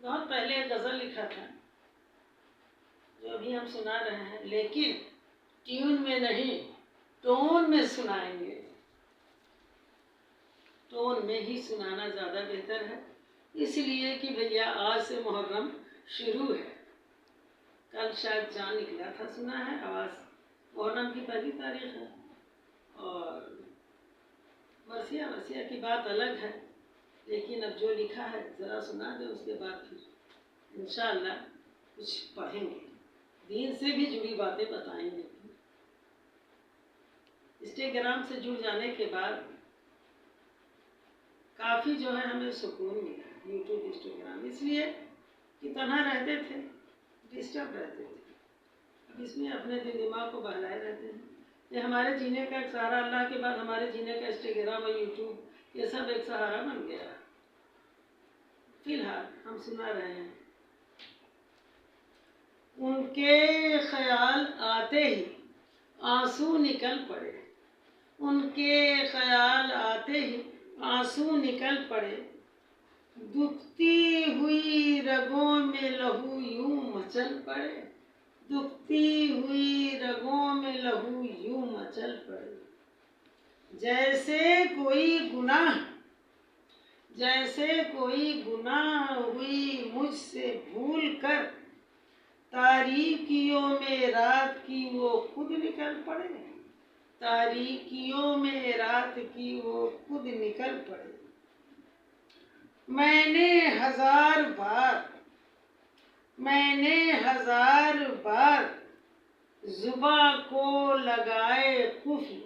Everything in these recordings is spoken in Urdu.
بہت پہلے ایک غزل لکھا تھا جو ابھی ہم سنا رہے ہیں، لیکن ٹیون میں نہیں ٹون میں سنائیں گے، ٹون میں ہی سنانا زیادہ بہتر ہے، اس لیے کہ بھیا آج سے محرم شروع ہے، کل شاید چاند نکلا تھا، سنا ہے آواز محرم کی پہلی تاریخ ہے، اور مرثیہ کی بات الگ ہے، لیکن اب جو لکھا ہے ذرا سنا دیں، اس کے بعد پھر انشاءاللہ کچھ پڑھیں گے، دین سے بھی جڑی باتیں بتائیں گے۔ انسٹاگرام سے جڑ جانے کے بعد کافی جو ہے ہمیں سکون ملا، یوٹیوب انسٹاگرام، اس لیے کہ تنہا رہتے تھے، ڈسٹرب رہتے تھے، اب اس میں اپنے دل دماغ کو بہلائے رہتے ہیں، یہ ہمارے جینے کا ایک سہارا، اللہ کے بعد ہمارے جینے کا انسٹاگرام اور یوٹیوب، یہ سب ایک سہارا بن گیا۔ فی الحال ہم سنا رہے ہیں، ان کے خیال آتے ہی آنسو نکل پڑے، ان کے خیال آتے ہی آنسو نکل پڑے، دکھتی ہوئی رگوں میں لہو یوں مچل پڑے، دکھتی ہوئی رگوں میں لہو یوں مچل پڑے، جیسے کوئی گناہ ہوئی مجھ سے بھول کر، تاریکیوں میں رات کی وہ خود نکل پڑے، تاریکیوں میں رات کی وہ خود نکل پڑے، میں نے ہزار بار زباں کو لگائے قفل،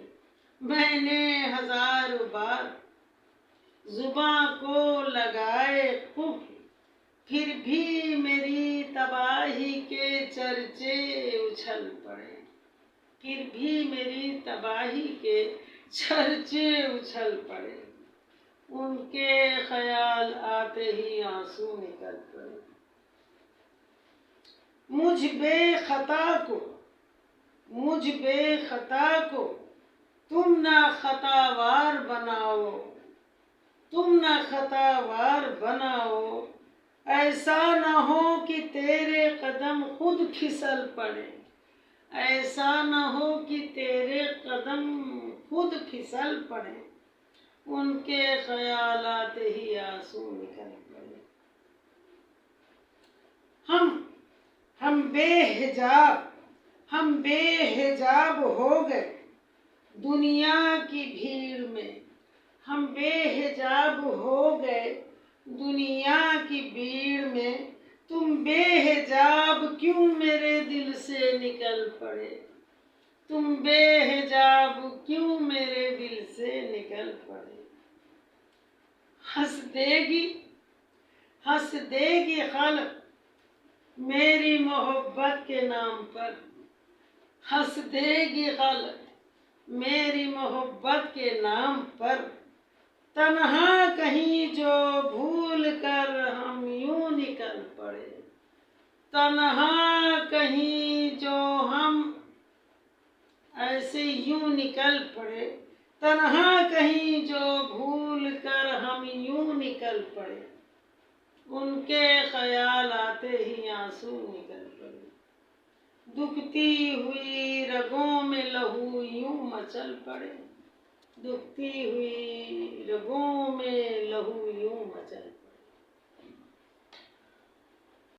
میں نے ہزار بار زباں کو لگائے قفل، پھر بھی میری تباہی کے چرچے اچھل پڑے، پھر بھی میری تباہی کے چرچے اچھل پڑے، ان کے خیال آتے ہی آنسو نکل پڑے، مجھ بے خطا کو تم نہ خطاوار بناؤ، ایسا نہ ہو کہ تیرے قدم خود پھسل پڑے، ایسا نہ ہو کہ تیرے قدم خود پھسل پڑے، ان کے خیال آتے ہی آنسو نکل پڑے، ہم بے حجاب ہو گئے دنیا کی بھیڑ میں، ہم بے حجاب ہو گئے دنیا کی بھیڑ میں، تم بے حجاب کیوں میرے دل سے نکل پڑے، تم بے حجاب کیوں میرے دل سے نکل پڑے، ہنس دے گی خلق میری محبت کے نام پر، ہنس دے گی خلق میری محبت کے نام پر، تنہا کہیں جو بھول کر ہم یوں نکل پڑے، تنہا کہیں جو ہم ایسے یوں نکل پڑے، تنہا کہیں جو بھول کر ہم یوں نکل پڑے، ان کے خیال آتے ہی آنسو نکل پڑے، دکھتی ہوئی رگوں میں لہو یوں مچل پڑے، دکھتی ہوئی رگوں میں لہو یوں مچل پڑے۔